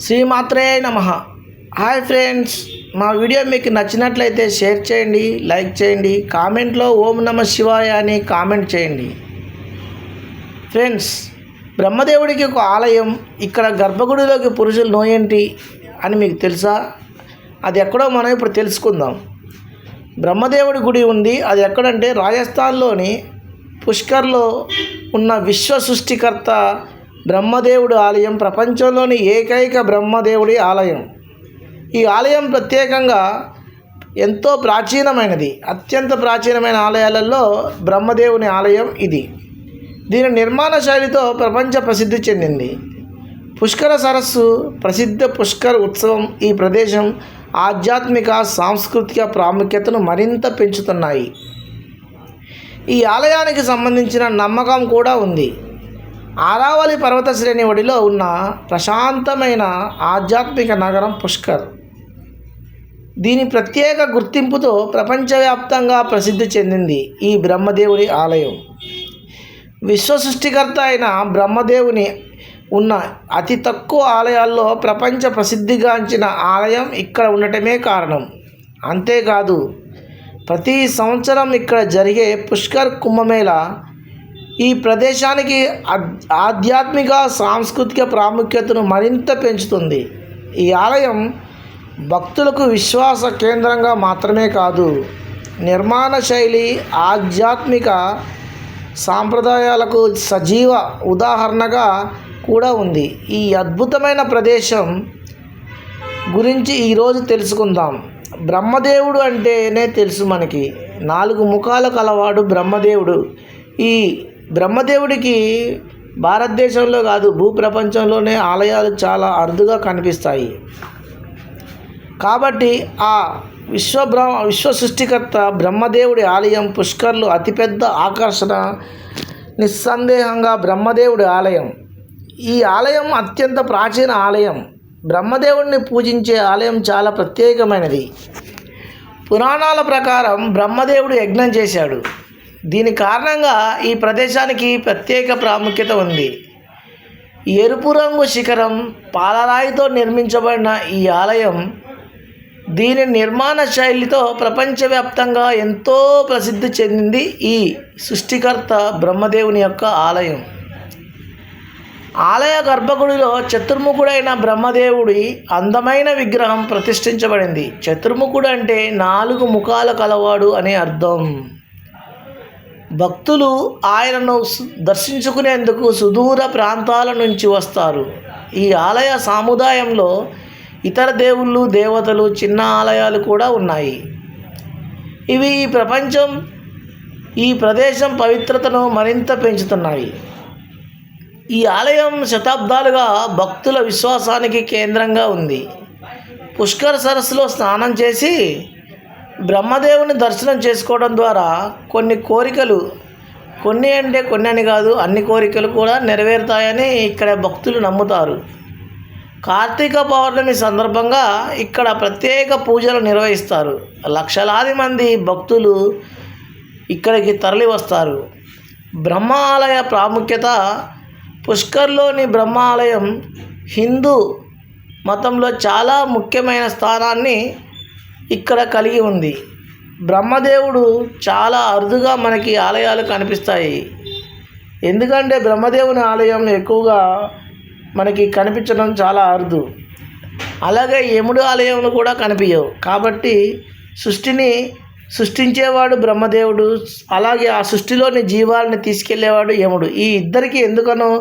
శ్రీమాత్రే నమః. Hi friends, మా వీడియో మీకు నచ్చినట్లయితే షేర్ చేయండి, లైక్ చేయండి, కామెంట్లో ఓం నమః శివాయ అని కామెంట్ చేయండి. ఫ్రెండ్స్, బ్రహ్మదేవుడికి ఒక ఆలయం, ఇక్కడ గర్భగుడిలోకి పురుషులు నోయేంటి అని మీకు తెలుసా? అది ఎక్కడో మనం ఇప్పుడు తెలుసుకుందాం. బ్రహ్మదేవుడి గుడి ఉంది. అది ఎక్కడంటే రాజస్థాన్లోని పుష్కర్లో ఉన్న విశ్వ సృష్టికర్త బ్రహ్మదేవుడి ఆలయం ప్రపంచంలోని ఏకైక బ్రహ్మదేవుడి ఆలయం. ఈ ఆలయం ప్రత్యేకంగా ఎంతో ప్రాచీనమైనది. అత్యంత ప్రాచీనమైన ఆలయాలలో బ్రహ్మదేవుని ఆలయం ఇది. దీని నిర్మాణ శైలితో ప్రపంచ ప్రసిద్ధి చెందింది. పుష్కర సరస్సు, ప్రసిద్ధ పుష్కర్ ఉత్సవం ఈ ప్రదేశం ఆధ్యాత్మిక సాంస్కృతిక ప్రాముఖ్యతను మరింత పెంచుతున్నాయి. ఈ ఆలయానికి సంబంధించిన నమ్మకం కూడా ఉంది. ఆరావళి పర్వత శ్రేణి ఒడిలో ఉన్న ప్రశాంతమైన ఆధ్యాత్మిక నగరం పుష్కర్. దీని ప్రత్యేక గుర్తింపుతో ప్రపంచవ్యాప్తంగా ప్రసిద్ధి చెందింది ఈ బ్రహ్మదేవుడి ఆలయం. విశ్వ సృష్టికర్త అయిన బ్రహ్మదేవుని ఉన్న అతి తక్కువ ఆలయాల్లో ప్రపంచ ప్రసిద్ధిగాంచిన ఆలయం ఇక్కడ ఉండటమే కారణం. అంతేకాదు, ప్రతి సంవత్సరం ఇక్కడ జరిగే పుష్కర్ కుంభమేళ ఈ ప్రదేశానికి ఆధ్యాత్మిక సాంస్కృతిక ప్రాముఖ్యతను మరింత పెంచుతుంది. ఈ ఆలయం భక్తులకు విశ్వాస కేంద్రంగా మాత్రమే కాదు, నిర్మాణ శైలి, ఆధ్యాత్మిక సాంప్రదాయాలకు సజీవ ఉదాహరణగా కూడా ఉంది. ఈ అద్భుతమైన ప్రదేశం గురించి ఈరోజు తెలుసుకుందాం. బ్రహ్మదేవుడు అంటేనే తెలుసు మనకి, 4 ముఖాల కలవాడు బ్రహ్మదేవుడు. ఈ బ్రహ్మదేవుడికి భారతదేశంలో కాదు, భూప్రపంచంలోనే ఆలయాలు చాలా అరుదుగా కనిపిస్తాయి. కాబట్టి ఆ విశ్వ సృష్టికర్త బ్రహ్మదేవుడి ఆలయం పుష్కర్లో అతిపెద్ద ఆకర్షణ నిస్సందేహంగా బ్రహ్మదేవుడి ఆలయం. ఈ ఆలయం అత్యంత ప్రాచీన ఆలయం. బ్రహ్మదేవుడిని పూజించే ఆలయం చాలా ప్రత్యేకమైనది. పురాణాల ప్రకారం బ్రహ్మదేవుడు యజ్ఞం చేశాడు. దీని కారణంగా ఈ ప్రదేశానికి ప్రత్యేక ప్రాముఖ్యత ఉంది. ఎరుపు రంగు శిఖరం, పాలరాయితో నిర్మించబడిన ఈ ఆలయం దీని నిర్మాణ శైలితో ప్రపంచవ్యాప్తంగా ఎంతో ప్రసిద్ధి చెందింది. ఈ సృష్టికర్త బ్రహ్మదేవుని యొక్క ఆలయం. ఆలయ గర్భగుడిలో చతుర్ముఖుడైన బ్రహ్మదేవుడి అందమైన విగ్రహం ప్రతిష్ఠించబడింది. చతుర్ముఖుడు అంటే 4 ముఖాల కలవాడు అనే అర్థం. భక్తులు ఆయనను దర్శించుకునేందుకు సుదూర ప్రాంతాల నుంచి వస్తారు. ఈ ఆలయ సముదాయంలో ఇతర దేవుళ్ళు, దేవతలు, చిన్న ఆలయాలు కూడా ఉన్నాయి. ఇవి ఈ ప్రదేశం పవిత్రతను మరింత పెంచుతున్నాయి. ఈ ఆలయం శతాబ్దాలుగా భక్తుల విశ్వాసానికి కేంద్రంగా ఉంది. పుష్కర్ సరస్సులో స్నానం చేసి బ్రహ్మదేవుని దర్శనం చేసుకోవడం ద్వారా కొన్ని అని కాదు, అన్ని కోరికలు కూడా నెరవేరుతాయని ఇక్కడ భక్తులు నమ్ముతారు. కార్తీక పౌర్ణమి సందర్భంగా ఇక్కడ ప్రత్యేక పూజలు నిర్వహిస్తారు. లక్షలాది మంది భక్తులు ఇక్కడికి తరలి వస్తారు. బ్రహ్మ ఆలయ ప్రాముఖ్యత. పుష్కర్లోని బ్రహ్మ ఆలయం హిందూ మతంలో చాలా ముఖ్యమైన స్థానాన్ని ఇక్కడ కలిగి ఉంది. బ్రహ్మదేవుడు చాలా అరుదుగా మనకి ఆలయాలు కనిపిస్తాయి. ఎందుకంటే బ్రహ్మదేవుని ఆలయం ఎక్కువగా మనకి కనిపించడం చాలా అరుదు. అలాగే యముడు ఆలయంలో కూడా కనిపించవు. కాబట్టి సృష్టిని సృష్టించేవాడు బ్రహ్మదేవుడు, అలాగే ఆ సృష్టిలోని జీవాలని తీసుకెళ్లేవాడు యముడు. ఈ ఇద్దరికి ఎందుకనో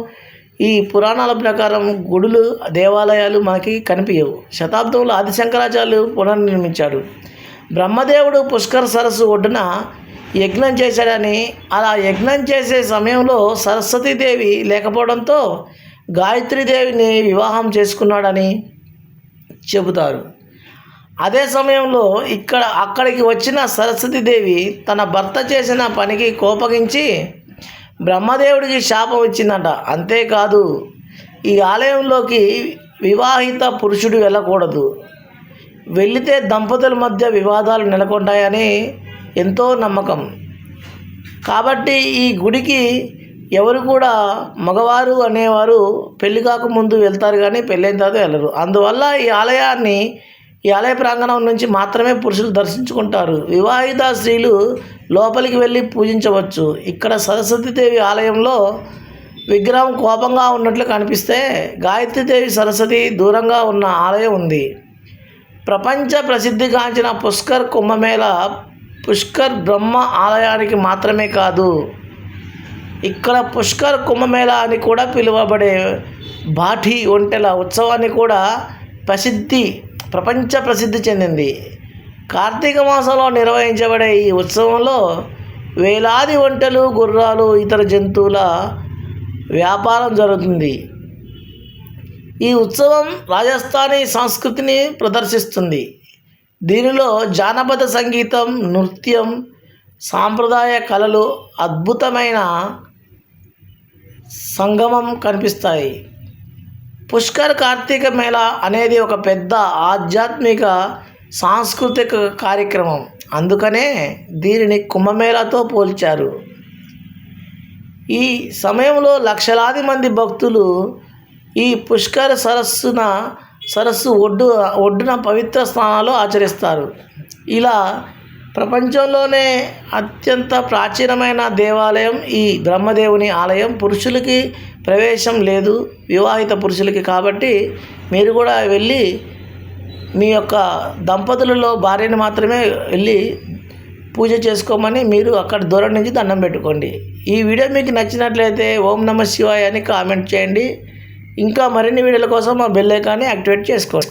ఈ పురాణాల ప్రకారం గుడులు, దేవాలయాలు మనకి కనిపించవు. శతాబ్దంలో ఆది శంకరాచార్యులు పునర్నిర్మించాడు. బ్రహ్మదేవుడు పుష్కర్ సరస్సు ఒడ్డున యజ్ఞం చేశాడని, అలా యజ్ఞం చేసే సమయంలో సరస్వతీదేవి లేకపోవడంతో గాయత్రీదేవిని వివాహం చేసుకున్నాడని చెబుతారు. అదే సమయంలో అక్కడికి వచ్చిన సరస్వతీదేవి తన భర్త చేసిన పనికి కోపగించి బ్రహ్మదేవుడికి శాపం ఇచ్చిందట. అంతేకాదు, ఈ ఆలయంలోకి వివాహిత పురుషుడు వెళ్ళకూడదు, వెళితే దంపతుల మధ్య వివాదాలు నెలకొంటాయని ఎంతో నమ్మకం. కాబట్టి ఈ గుడికి ఎవరు కూడా మగవారు అనేవారు పెళ్లి కాకముందు వెళ్తారు కానీ పెళ్ళైన తర్వాత వెళ్ళరు. అందువల్ల ఈ ఆలయ ప్రాంగణం నుంచి మాత్రమే పురుషులు దర్శించుకుంటారు. వివాహిత స్త్రీలు లోపలికి వెళ్ళి పూజించవచ్చు. ఇక్కడ సరస్వతీదేవి ఆలయంలో విగ్రహం కోపంగా ఉన్నట్లు కనిపిస్తే గాయత్రీదేవి సరస్వతి దూరంగా ఉన్న ఆలయం ఉంది. ప్రపంచ ప్రసిద్ధిగాంచిన పుష్కర్ కుంభమేళ పుష్కర్ బ్రహ్మ ఆలయానికి మాత్రమే కాదు, ఇక్కడ పుష్కర్ కుంభమేళ అని కూడా పిలువబడే బాఠీ ఒంటెల ఉత్సవాన్ని కూడా ప్రపంచ ప్రసిద్ధి చెందింది. కార్తీక మాసంలో నిర్వహించబడే ఈ ఉత్సవంలో వేలాది ఒంటెలు, గుర్రాలు, ఇతర జంతువుల వ్యాపారం జరుగుతుంది. ఈ ఉత్సవం రాజస్థానీ సంస్కృతిని ప్రదర్శిస్తుంది. దీనిలో జానపద సంగీతం, నృత్యం, సాంప్రదాయ కళలు అద్భుతమైన సంగమం కనిపిస్తాయి. పుష్కర్ కార్తీక మేళ అనేది ఒక పెద్ద ఆధ్యాత్మిక సాంస్కృతిక కార్యక్రమం. అందుకనే దీనిని కుంభమేళాతో పోల్చారు. ఈ సమయంలో లక్షలాది మంది భక్తులు ఈ పుష్కర్ సరస్సు ఒడ్డున పవిత్ర స్నానాలు ఆచరిస్తారు. ఇలా ప్రపంచంలోనే అత్యంత ప్రాచీనమైన దేవాలయం ఈ బ్రహ్మదేవుని ఆలయం. పురుషులకి ప్రవేశం లేదు, వివాహిత పురుషులకి. కాబట్టి మీరు కూడా వెళ్ళి మీ యొక్క దంపతులలో భార్యని మాత్రమే వెళ్ళి పూజ చేసుకోమని మీరు అక్కడ దూరం నుంచి దండం పెట్టుకోండి. ఈ వీడియో మీకు నచ్చినట్లయితే ఓం నమః శివాయ అని కామెంట్ చేయండి. ఇంకా మరిన్ని వీడియోల కోసం మా బెల్ ఐకాన్ని యాక్టివేట్ చేసుకోండి.